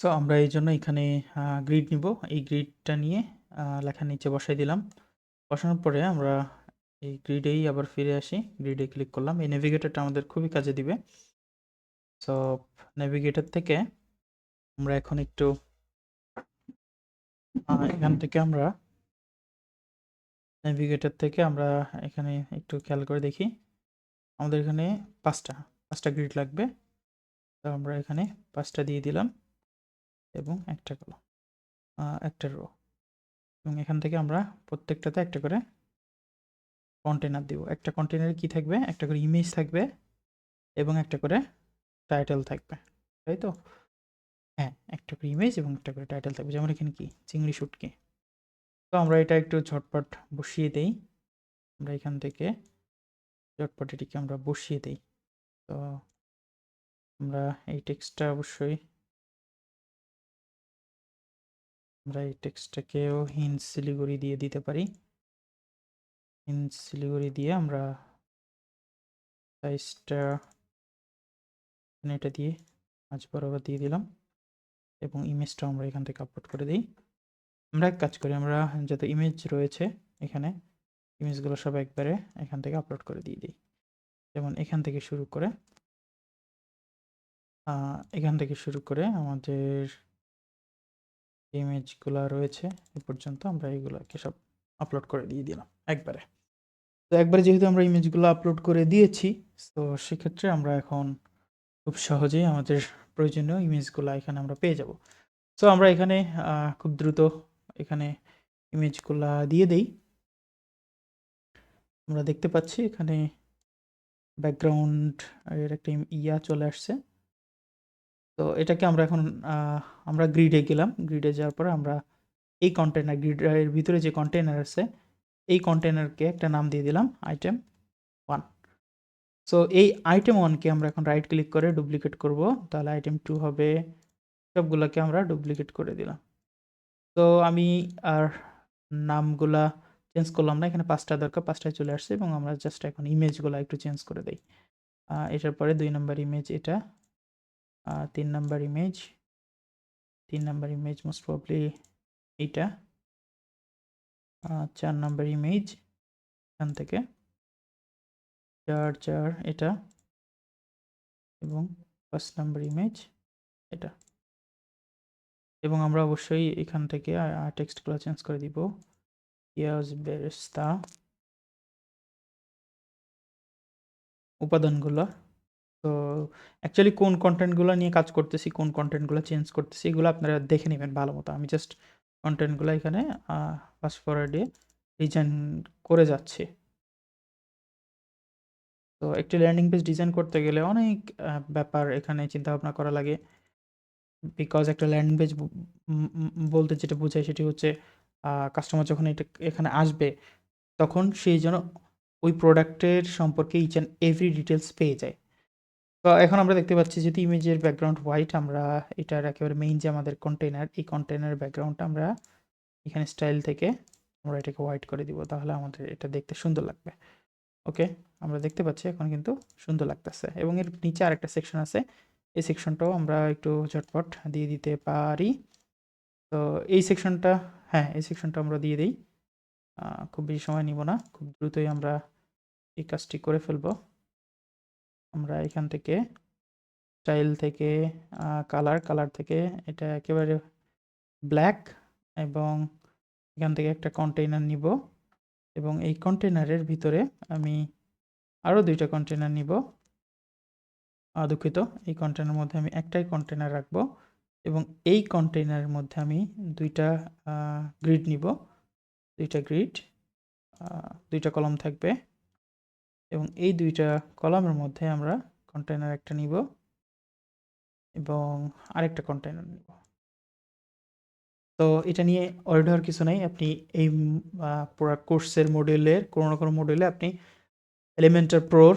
So আমরা এই জন্য এখানে গ্রিড নিব। এই গ্রিডটা নিয়ে লেখার নিচে বসাই দিলাম। বসানোর পরে আমরা এই গ্রিডেই আবার ফিরে আসি। গ্রিডে ক্লিক করলাম। এই নেভিগেটরটা আমাদের খুবই কাজে দিবে। সো নেভিগেটর থেকে আমরা এখন একটু এখান থেকে আমরা নেভিগেটর থেকে আমরা এখানে একটু খেয়াল করে দেখি। আমাদের এখানে ৫টা গ্রিড লাগবে। তো আমরা এখানে ৫টা দিয়ে দিলাম এবং একটা কলাম, একটা রো, এবং এখান থেকে আমরা প্রত্যেকটাতে একটা করে কন্টেনার দিব। একটা কন্টেনারে কি থাকবে? একটা করে ইমেজ থাকবে এবং একটা করে টাইটেল থাকবে, তাই তো? হ্যাঁ, একটা করে ইমেজ এবং একটা করে টাইটেল থাকবে। যেমন এখানে কি? চিংড়ি শুটকি। তো আমরা এটা একটু ঝটপট বসিয়ে দেই। আমরা এখান থেকে ঝটপট এটিকে আমরা বসিয়ে দেই। তো আমরা এই টেক্সটটা অবশ্যই আমরা এই টেক্সটটাকেও হিন্দ শিলিগুড়ি দিয়ে দিতে পারি। হিন্দ শিলিগুড়ি দিয়ে আমরা সাইজটা এটা দিয়ে মাঝ বরাবর দিয়ে দিলাম এবং ইমেজটা আমরা এখান থেকে আপলোড করে দিই। আমরা এক কাজ করি, আমরা যত ইমেজ রয়েছে এখানে ইমেজগুলো সব একবারে এখান থেকে আপলোড করে দিয়ে দিই। যেমন এখান থেকে শুরু করে আমাদের ইমেজগুলো রয়েছে এ পর্যন্ত আমরা এইগুলোকে সব আপলোড করে দিয়ে দিলাম একবারে। তো একবারে যেহেতু আমরা ইমেজগুলো আপলোড করে দিয়েছি, তো সেক্ষেত্রে আমরা এখন খুব সহজেই আমাদের প্রয়োজনীয় ইমেজগুলো এখানে আমরা পেয়ে যাব। সো আমরা এখানে খুব দ্রুত এখানে ইমেজগুলা দিয়ে দেই। আমরা দেখতে পাচ্ছি এখানে ব্যাকগ্রাউন্ড এর একটা চলে আসছে। তো এটাকে আমরা এখন আমরা গ্রিডে গেলাম। গ্রিডে যাওয়ার পরে আমরা এই কন্টেনার, গ্রিডের ভিতরে যে কন্টেনার আছে এই কন্টেনারকে একটা নাম দিয়ে দিলাম আইটেম 1। সো এই আইটেম 1 কে আমরা এখন রাইট ক্লিক করে ডুপ্লিকেট করব। তাহলে আইটেম 2 হবে। সবগুলাকে আমরা ডুপ্লিকেট করে দিলাম। তো আমি আর নামগুলা চেঞ্জ করলাম না। এখানে 5টা দরকার, 5টায় চলে আসছে এবং আমরা জাস্ট এখন ইমেজগুলা একটু চেঞ্জ করে দেই। এটার পরে 2 নাম্বার ইমেজ এটা, 3 number image, 3 number image most probably এইটা, 4 নাম্বার ইমেজ এখান থেকে 4 এটা এবং 5 নাম্বার ইমেজ এটা। এবং আমরা অবশ্যই এখান থেকে টেক্সটগুলো চেঞ্জ করে দিব। পিয়াজ বেরেস্তা উপাদানগুলো। তো অ্যাকচুয়ালি কোন কন্টেন্টগুলো নিয়ে কাজ করতেছি, কোন কন্টেন্টগুলো চেঞ্জ করতেছি এগুলো আপনারা দেখে নেবেন ভালো মতো। আমি জাস্ট কন্টেন্টগুলো এখানে ফাস্ট ফরওয়ার্ডে ডিজাইন করে যাচ্ছি। তো একটি ল্যান্ডিং পেজ ডিজাইন করতে গেলে অনেক ব্যাপার এখানে চিন্তাভাবনা করা লাগে। বিকজ একটা ল্যান্ডিং পেজ বলতে যেটা বোঝায় সেটি হচ্ছে কাস্টমার যখন এখানে আসবে তখন সেই যেন ওই প্রোডাক্টের সম্পর্কে ইচ অ্যান্ড এভরি ডিটেলস পেয়ে যায়। তো এখন আমরা দেখতে পাচ্ছি যেহেতু ইমেজের ব্যাকগ্রাউন্ড হোয়াইট, আমরা এটার একেবারে মেইন যে আমাদের কন্টেনার, এই কন্টেনারের ব্যাকগ্রাউন্ডটা আমরা এখানে স্টাইল থেকে আমরা এটাকে হোয়াইট করে দিব। তাহলে আমাদের এটা দেখতে সুন্দর লাগবে। ওকে, আমরা দেখতে পাচ্ছি এখন কিন্তু সুন্দর লাগতেছে এবং এর নিচে আরেকটা সেকশন আছে। এই সেকশনটাও আমরা একটু ঝটপট দিয়ে দিতে পারি। তো এই সেকশনটা, হ্যাঁ, এই সেকশনটা আমরা দিয়ে দিই। খুব বেশি সময় নিব না, খুব দ্রুতই আমরা এই কাজটি করে ফেলব। আমরা এখান থেকে স্টাইল থেকে কালার থেকে এটা একেবারে ব্ল্যাক এবং এখান থেকে একটা কন্টেইনার নিব এবং এই কন্টেইনারের ভিতরে আমি আরও 2টা কন্টেইনার নিব। দুঃখিত, এই কন্টেইনারের মধ্যে আমি একটাই কন্টেইনার রাখবো এবং এই কন্টেইনারের মধ্যে আমি 2টা গ্রিড নিব। 2টা গ্রিড, 2টা কলাম থাকবে এবং এই 2টা কলামের মধ্যে আমরা কন্টেইনার একটা নিব এবং আরেকটা কন্টেইনার নিব। তো এটা নিয়ে ওয়ারিড হওয়ার কিছু নাই। আপনি এই পুরা কোর্সের মডিউলের কোনো না কোনো মডিউলে আপনি এলিমেন্টার প্রোর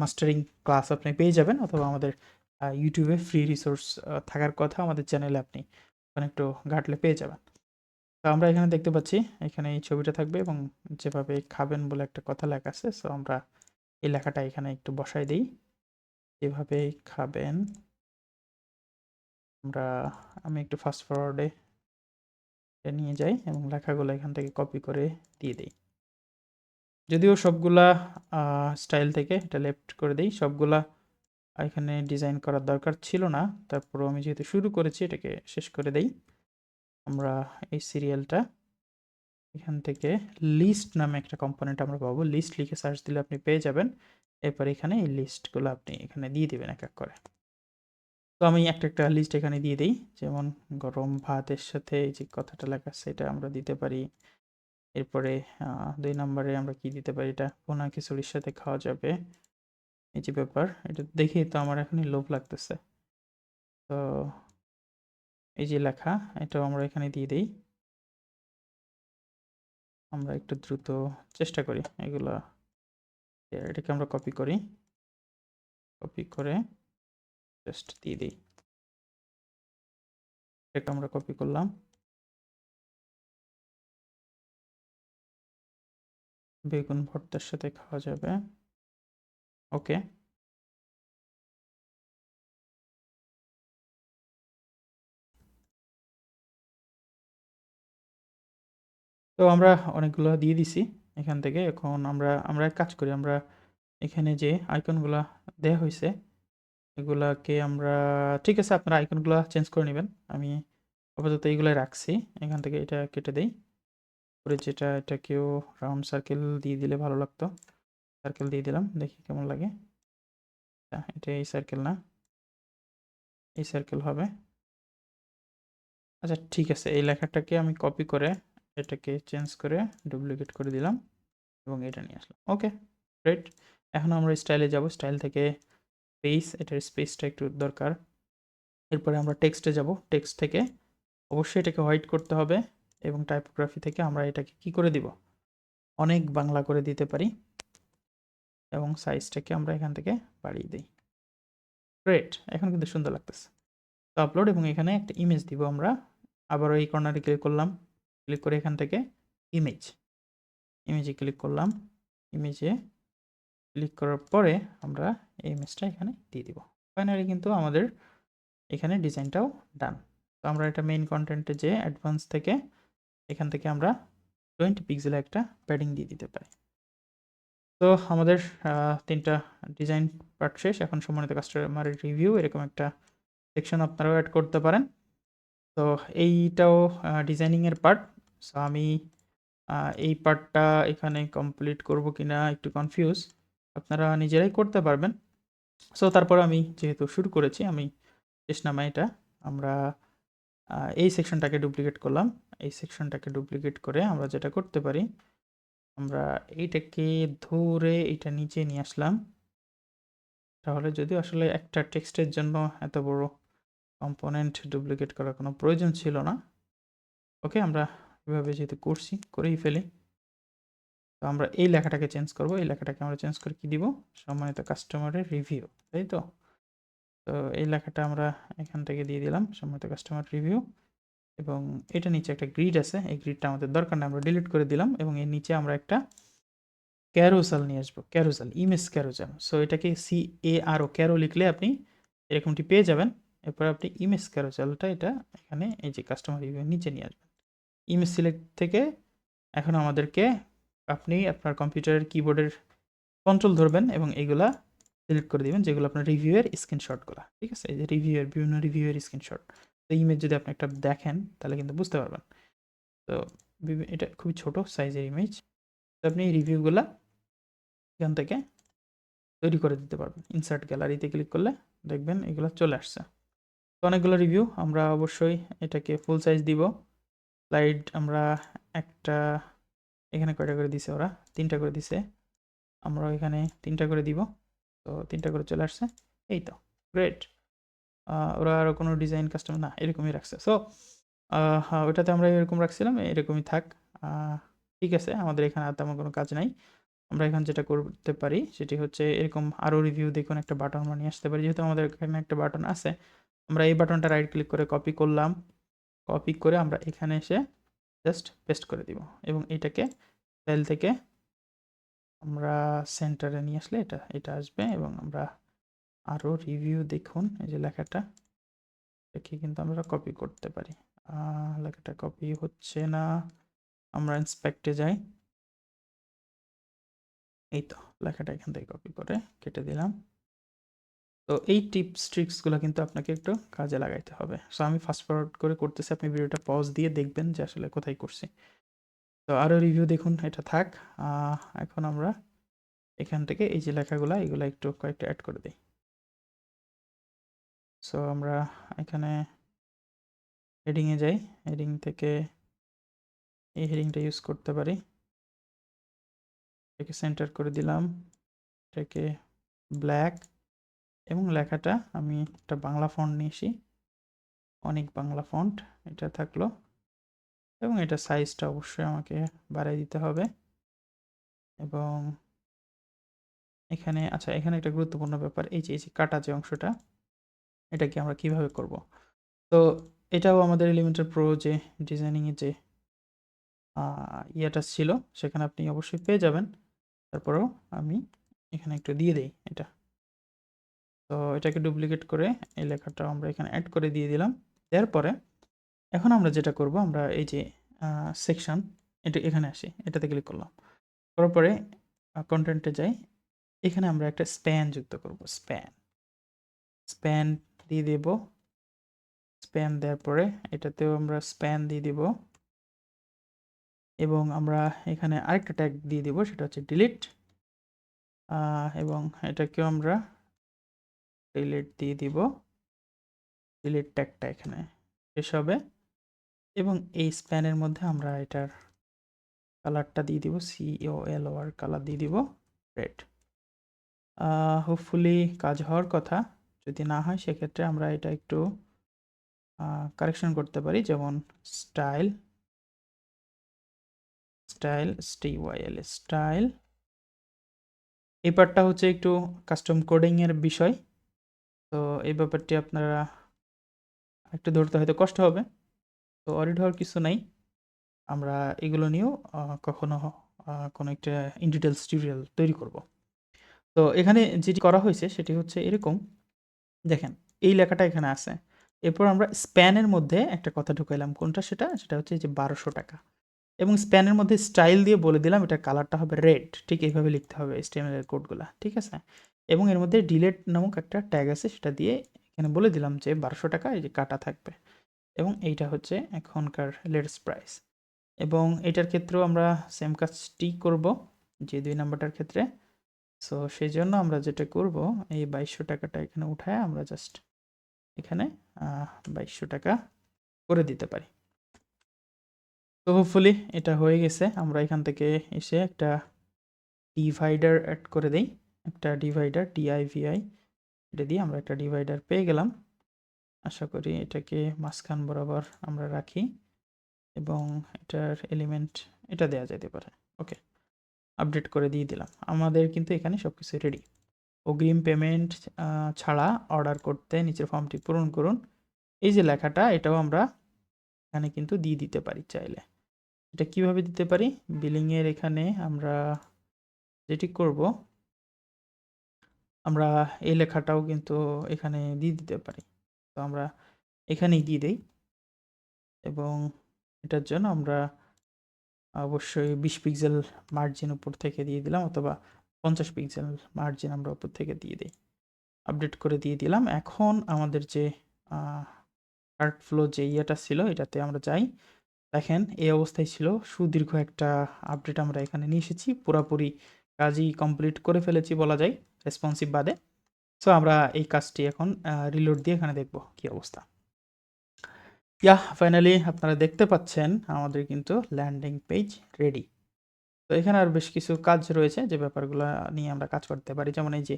মাস্টারিং ক্লাস আপনি পেয়ে যাবেন, অথবা আমাদের ইউটিউবে ফ্রি রিসোর্স থাকার কথা আমাদের চ্যানেলে আপনি ওখানে একটু ঘাটলে পেয়ে যাবেন। তো আমরা এখানে দেখতে পাচ্ছি এখানে এই ছবিটা থাকবে এবং যেভাবে খাবেন বলে একটা কথা লেখা আছে। সো আমরা এই লেখাটা এখানে একটু বসাই দিই, যেভাবে খাবেন আমি একটু ফাস্ট ফরওয়ার্ডে নিয়ে যাই এবং লেখাগুলো এখান থেকে কপি করে দিয়ে দিই। যদিও সবগুলা স্টাইল থেকে এটা লেফট করে দিই, সবগুলা এখানে ডিজাইন করার দরকার ছিল না, তারপরেও আমি যেহেতু শুরু করেছি এটাকে শেষ করে দেই। আমরা এই সিরিয়ালটা এখান থেকে লিস্ট নামে একটা কম্পোনেন্ট আমরা পাবো, লিস্ট লিখে সার্চ দিলে আপনি পেয়ে যাবেন। এরপর এখানে এই লিস্টগুলো আপনি এখানে দিয়ে দিবেন এক এক করে। তো আমি একটা লিস্ট এখানে দিয়ে দিই, যেমন গরম ভাতের সাথে এই যে কথাটা লেখা আছে এটা আমরা দিতে পারি। এরপরে 2 নম্বরে আমরা কি দিতে পারি, এটা ভুনা খিচুড়ির সাথে খাওয়া যাবে, এই যে ব্যাপার, এটা দেখে তো আমার এখনই লোভ লাগতেছে। তো এই যে লেখা, এটাও আমরা এখানে দিয়ে দিই। আমরা একটু দ্রুত চেষ্টা করি এগুলা, এটাকে আমরা কপি করি, কপি করে জাস্ট দিয়ে দিই। এটাকে আমরা কপি করলাম, বেগুন ভর্তার সাথে খাওয়া যাবে, ওকে। তো আমরা অনেকগুলো দিয়ে দিছি এখান থেকে। এখন আমরা এক কাজ করি, আমরা এখানে যে আইকনগুলা দেয়া হয়েছে এগুলাকে আমরা, ঠিক আছে আপনারা আইকনগুলো চেঞ্জ করে নেবেন, আমি আপাতত এইগুলাই রাখছি। এখান থেকে এটা কেটে দেই, পরে যেটা এটাকেও রাউন্ড সার্কেল দিয়ে দিলে ভালো লাগতো, সার্কেল দিয়ে দিলাম, দেখি কেমন লাগে। এটা এই সার্কেল না, এই সার্কেল হবে। আচ্ছা ঠিক আছে, এই লেখাটাকে আমি কপি করে এটাকে চেঞ্জ করে ডুপ্লিকেট করে দিলাম এবং এটা নিয়ে আসলাম, ওকে গ্রেট। এখন আমরা স্টাইলে যাব, স্টাইল থেকে স্পেস, এটার স্পেসটা একটু দরকার। এরপরে আমরা টেক্সটে যাব, টেক্সট থেকে অবশ্যই এটাকে হোয়াইট করতে হবে এবং টাইপোগ্রাফি থেকে আমরা এটাকে কি করে দিব, অনেক বাংলা করে দিতে পারি এবং সাইজটাকে আমরা এখান থেকে বাড়িয়ে দিই। গ্রেট, এখন কিন্তু সুন্দর লাগতেছে। তো আপলোড, এবং এখানে একটা ইমেজ দিব আমরা। আবারও এই কর্নারে ক্লিক করলাম, ক্লিক করে এখান থেকে ইমেজ, ইমেজে ক্লিক করলাম, ইমেজে ক্লিক করার পরে আমরা এই ইমেজটা এখানে দিয়ে দিব। ফাইনালি কিন্তু আমাদের এখানে ডিজাইনটাও ডান। তো আমরা এটা মেইন কন্টেন্টে যে অ্যাডভান্স থেকে এখান থেকে আমরা 20 পিক্সেলে একটা প্যাডিং দিয়ে দিতে পারি। তো আমাদের 3টা ডিজাইন পার্ট শেষ। এখন সম্মানিত কাস্টমারের রিভিউ এরকম একটা সেকশন আপনারাও অ্যাড করতে পারেন। তো এইটাও ডিজাইনিংয়ের পার্ট। সো আমি এই পার্টটা এখানে কমপ্লিট করব কিনা একটু কনফিউজ, আপনারা নিজেরাই করতে পারবেন। সো তারপর আমি যেহেতু শুরু করেছি, আমি শেষ নামাই এটা, আমরা এই সেকশনটাকে ডুপ্লিকেট করলাম। এই সেকশনটাকে ডুপ্লিকেট করে আমরা যেটা করতে পারি, আমরা এইটাকে ধরে এটা নিচে নিয়ে আসলাম। তাহলে যদি আসলে একটা টেক্সটের জন্য এত বড় কম্পোনেন্ট ডুপ্লিকেট করার কোনো প্রয়োজন ছিল না। ওকে, আমরা এভাবে যেহেতু করছি করেই ফেলি। তো আমরা এই লেখাটাকে চেঞ্জ করব, এই লেখাটাকে আমরা চেঞ্জ করে কি দিব, সম্মানিত কাস্টমারের রিভিউ, তাই তো। তো এই লেখাটা আমরা এখান থেকে দিয়ে দিলাম সম্মানিত কাস্টমার রিভিউ, এবং এটা নিচে একটা গ্রিড আছে, এই গ্রিডটা আমাদের দরকার না, আমরা ডিলিট করে দিলাম। এবং এর নিচে আমরা একটা ক্যারোসেল নিয়ে আসবো, ক্যারোসেল, ইমেজ ক্যারোসেল। সো এটাকে CARO, ক্যারো লিখলে আপনি এরকমটি পেয়ে যাবেন। এরপর আপনি ইমেজ ক্যারোসেলটা এটা এখানে এই যে কাস্টমার রিভিউ নিচে নিয়ে আসবেন। ইমেজ সিলেক্ট থেকে এখন আমাদেরকে আপনি আপনার কম্পিউটারের কিবোর্ডের কন্ট্রোল ধরবেন এবং এইগুলা সিলেক্ট করে দিবেন যেগুলো আপনার রিভিউয়ের স্ক্রিনশটগুলো, ঠিক আছে, এই যে রিভিউয়ের বিভিন্ন রিভিউয়ের স্ক্রিনশট। তো ইমেজ যদি আপনি একটা দেখেন তাহলে কিন্তু বুঝতে পারবেন। তো এটা খুবই ছোট সাইজের ইমেজ, তো আপনি এই রিভিউগুলা এখান থেকে তৈরি করে দিতে পারবেন। ইনসার্ট গ্যালারিতে ক্লিক করলে দেখবেন এগুলো চলে আসছে। তো অনেকগুলো রিভিউ, আমরা অবশ্যই এটাকে ফুল সাইজ দিব। স্লাইড আমরা একটা, এখানে কয়টা করে দিছে ওরা, 3টা করে দিছে, আমরা এখানে 3টা করে দিব। তো 3টা করে চলে আসছে, এই তো গ্রেট। ওরা আরও কোনো ডিজাইন কাস্টম না, এরকমই রাখছে। সো ওটাতে আমরা এরকম রাখছিলাম, এরকমই থাক। ঠিক আছে, আমাদের এখানে আর তেমন কোনো কাজ নাই। আমরা এখন যেটা করতে পারি সেটি হচ্ছে এরকম আরও রিভিউ দেখুন একটা বাটন আমরা নিয়ে আসতে পারি। যেহেতু আমাদের এখানে একটা বাটন আছে, আমরা এই বাটনটা রাইট ক্লিক করে কপি করলাম, কপি করে আমরা এখানে এসে জাস্ট পেস্ট করে দিব এবং এটাকে সেল থেকে আমরা সেন্টারে নিয়ে আসলে এটা আসবে। এবং আমরা আরও রিভিউ দেখুন, এই যে লেখাটা, একে কিন্তু আমরা কপি করতে পারি। লেখাটা কপি হচ্ছে না। আমরা ইন্সপেক্টে যাই। এই তো লেখাটা এখান থেকে কপি করে কেটে দিলাম। তো এই টিপস ট্রিক্সগুলো কিন্তু আপনাকে একটু কাজে লাগাইতে হবে। সো আমি ফাস্ট ফরওয়ার্ড করে করতেছি। আপনি ভিডিওটা পজ দিয়ে দেখবেন যে আসলে কোথায় করছি। তো আরও রিভিউ দেখুন, এটা থাক। এখন আমরা এখান থেকে এই যে লেখাগুলা এগুলো একটু কয়েকটা অ্যাড করে দিই। সো আমরা এখানে হেডিংয়ে যাই। হেডিং থেকে এই হেডিংটা ইউজ করতে পারি। এটাকে সেন্টার করে দিলাম, এটাকে ব্ল্যাক, এবং লেখাটা আমি একটা বাংলা ফন্ট নিয়েছি, অনেক বাংলা ফন্ট এটা থাকলো, এবং এটা সাইজটা অবশ্যই আমাকে বাড়াই দিতে হবে। এবং এখানে আচ্ছা, এখানে একটা গুরুত্বপূর্ণ ব্যাপার, এই যে কাটা যে অংশটা, এটাকে আমরা কিভাবে করব। তো এটাও আমাদের এলিমেন্টর প্রো যে ডিজাইনিংয়ে যে ইয়েটা ছিল সেখানে আপনি অবশ্যই পেয়ে যাবেন। তারপরেও আমি এখানে একটু দিয়ে দেই এটা। তো এটাকে ডুপ্লিকেট করে এই লেখাটা আমরা এখানে অ্যাড করে দিয়ে দিলাম। দেওয়ার পরে এখন আমরা যেটা করব, আমরা এই যে সেকশন, এটা এখানে আসি, এটাতে ক্লিক করলাম, করার পরে কন্টেন্টে যাই। এখানে আমরা একটা স্প্যান যুক্ত করব। স্প্যান দিয়ে দেব। স্প্যান দেওয়ার পরে এটাতেও আমরা স্প্যান দিয়ে দিব, এবং আমরা এখানে আরেকটা ট্যাগ দিয়ে দিব, সেটা হচ্ছে ডিলিট, এবং এটাকেও আমরা ডিলিট দিয়ে দিব। ডিলিট ট্যাগটা এখানে শেষ হবে, এবং এই স্প্যানের মধ্যে আমরা এটার কালারটা দিয়ে দিব, COLOR কালার দিয়ে দিব রেড। হোপফুলি কাজ হওয়ার কথা। যদি না হয় সেক্ষেত্রে আমরা এটা একটু কারেকশন করতে পারি, যেমন স্টাইল স্টাইল। এই পার্টটা হচ্ছে একটু কাস্টম কোডিংয়ের বিষয়। তো এই ব্যাপারটি আপনারা একটু ধরতে হয়তো কষ্ট হবে। তো অরিড হওয়ার কিছু নাই। আমরা এগুলো নিয়েও কখনো কোনো একটা ইন ডিটেলস টিউটোরিয়াল তৈরি করব। তো এখানে যেটি করা হয়েছে সেটি হচ্ছে এরকম, দেখেন এই লেখাটা এখানে আছে। এরপর আমরা স্প্যানের মধ্যে একটা কথা ঢুকাইলাম, কোনটা সেটা হচ্ছে যে 1200 টাকা, এবং স্প্যানের মধ্যে স্টাইল দিয়ে বলে দিলাম এটা কালারটা হবে রেড। ঠিক এইভাবে লিখতে হবে HTML এর কোডগুলা, ঠিক আছে। এবং এর মধ্যে ডিলেট নামক একটা ট্যাগ আছে, সেটা দিয়ে এখানে বলে দিলাম যে 1200 টাকা এই যে কাটা থাকবে, এবং এইটা হচ্ছে এখনকার লেটেস্ট প্রাইস। এবং এটার ক্ষেত্রেও আমরা সেম কাজটি করব যে 2 নাম্বারটার ক্ষেত্রে। সো সেই জন্য আমরা যেটা করব, এই 2200 টাকাটা এখানে উঠায় আমরা জাস্ট এখানে 2200 টাকা করে দিতে পারি। তো হোপফুলি এটা হয়ে গেছে। আমরা এখান থেকে এসে একটা ডিভাইডার অ্যাড করে দেই, একটা ডিভাইডার DIVI, এটা দিয়ে আমরা একটা ডিভাইডার পেয়ে গেলাম। আশা করি এটাকে মাঝখান বরাবর আমরা রাখি, এবং এটার এলিমেন্ট এটা দেওয়া যেতে পারে। ওকে, আপডেট করে দিয়ে দিলাম। আমাদের কিন্তু এখানে সব কিছু রেডি। অগ্রিম পেমেন্ট ছাড়া অর্ডার করতে নিচের ফর্মটি পূরণ করুন, এই যে লেখাটা, এটাও আমরা এখানে কিন্তু দিয়ে দিতে পারি চাইলে। এটা কিভাবে দিতে পারি, বিলিংয়ের এখানে আমরা যেটি করব, আমরা এই লেখাটাও কিন্তু এখানে দিয়ে দিতে পারি। তো আমরা এখানেই দিয়ে দেই, এবং এটার জন্য আমরা অবশ্যই 20 পিক্সেল মার্জিন উপর থেকে দিয়ে দিলাম, অথবা 50 পিক্সেল মার্জিন আমরা উপর থেকে দিয়ে দিই। আপডেট করে দিয়ে দিলাম। এখন আমাদের যে কার্ট ফ্লো যে ইয়েটা ছিল এটাতে আমরা যাই। দেখেন এই অবস্থায় ছিল, সুদীর্ঘ একটা আপডেট আমরা এখানে নিয়ে এসেছি, পুরোপুরি কাজই কমপ্লিট করে ফেলেছি বলা যায়, রেসপন্সিভ বাদে। সো আমরা এই কাজটি এখন রিলোড দিয়ে এখানে দেখব কি অবস্থা। ফাইনালি আপনারা দেখতে পাচ্ছেন আমাদের কিন্তু ল্যান্ডিং পেজ রেডি। তো এখানে আর বেশ কিছু কাজ রয়েছে যে ব্যাপারগুলো নিয়ে আমরা কাজ করতে পারি, যেমন এই যে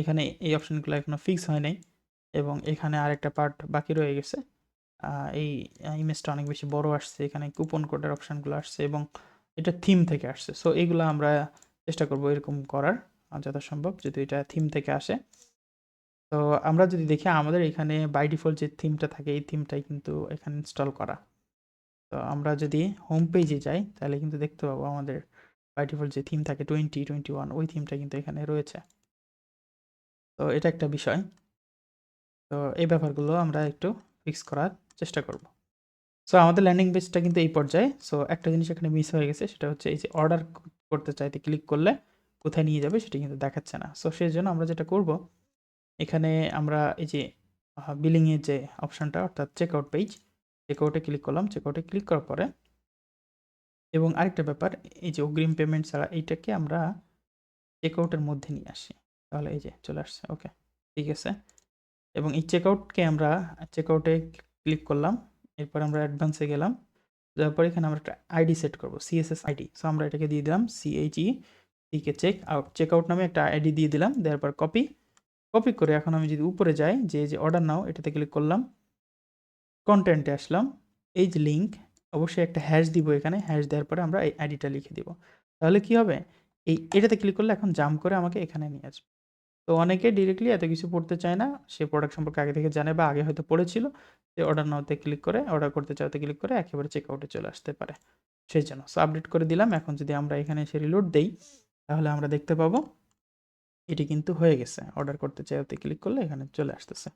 এখানে এই অপশনগুলো এখনো ফিক্স হয় নাই, এবং এখানে আরেকটা পার্ট বাকি রয়ে গেছে। এই ইমেজটা অনেক বেশি বড় আসছে, এখানে কুপন কোডের অপশনগুলো আসছে, এবং এটা থিম থেকে আসছে। সো এইগুলো আমরা চেষ্টা করব এরকম করার যথাসম্ভব, যদি এটা থিম থেকে আসে। তো আমরা যদি দেখি আমাদের এখানে বাই ডিফল্ট যে থিমটা থাকে এই থিমটাই কিন্তু এখানে ইনস্টল করা। তো আমরা যদি হোম পেজে যাই তাহলে কিন্তু দেখতে পাবো আমাদের বাই ডিফল্ট যে থিম থাকে 2021 ওই থিমটা কিন্তু এখানে রয়েছে। তো এটা একটা বিষয়। তো এই ব্যাপারগুলো আমরা একটু ফিক্স করার চেষ্টা করব। সো আমাদের ল্যান্ডিং পেজটা কিন্তু এই পর্যায়ে। সো একটা জিনিস এখানে মিস হয়ে গেছে, সেটা হচ্ছে এই যে অর্ডার করতে চাইতে ক্লিক করলে কোথায় নিয়ে যাবে সেটা কিন্তু দেখাচ্ছে না। সো সেজন্য আমরা যেটা করব, এখানে আমরা এই যে বিলিংয়ের যে অপশনটা অর্থাৎ চেকআউট পেজ, চেকআউটে ক্লিক করলাম। চেকআউটে ক্লিক করার পরে এবং আরেকটা ব্যাপার, এই যে অগ্রিম পেমেন্ট ছাড়া এইটাকে আমরা চেকআউটের মধ্যে নিয়ে আসি। তাহলে এই যে চলে আসছে। ওকে, ঠিক আছে। এবং এই চেকআউটকে আমরা চেকআউটে ক্লিক করলাম। এরপর আমরা অ্যাডভান্সে গেলাম। যাওয়ার পর এখানে আমরা একটা আইডি সেট করব, সিএসএস আইডি। সো আমরা এটাকে দিয়ে দিলাম CHE চেক আউট, চেকআউট নামে একটা আইডি দিয়ে দিলাম। দেওয়ার পর কপি করে এখন আমি যদি উপরে যাই, যে অর্ডার নাও এটাতে ক্লিক করলাম, কন্টেন্টে আসলাম। এই যে লিঙ্ক, অবশ্যই একটা হ্যাশ দিব এখানে। হ্যাশ দেওয়ার পরে আমরা এই আইডিটা লিখে দিব। তাহলে কি হবে, এটাতে ক্লিক করলে এখন জাম্প করে আমাকে এখানে নিয়ে আসবে। তো অনেকে ডিরেক্টলি এত কিছু পড়তে চায় না, সে প্রোডাক্ট সম্পর্কে আগে থেকে জানে বা আগে হয়তো পড়েছিল, সে অর্ডার নাওতে ক্লিক করে, অর্ডার করতে চাওতে ক্লিক করে একেবারে চেকআউটে চলে আসতে পারে। সেই জন্য সো আপডেট করে দিলাম। এখন যদি আমরা এখানে এসে রিলোড দেই, তাহলে আমরা দেখতে পাবো এটি কিন্তু হয়ে গেছে। অর্ডার করতে চাওতে ক্লিক করলে এখানে চলে আসতেছে।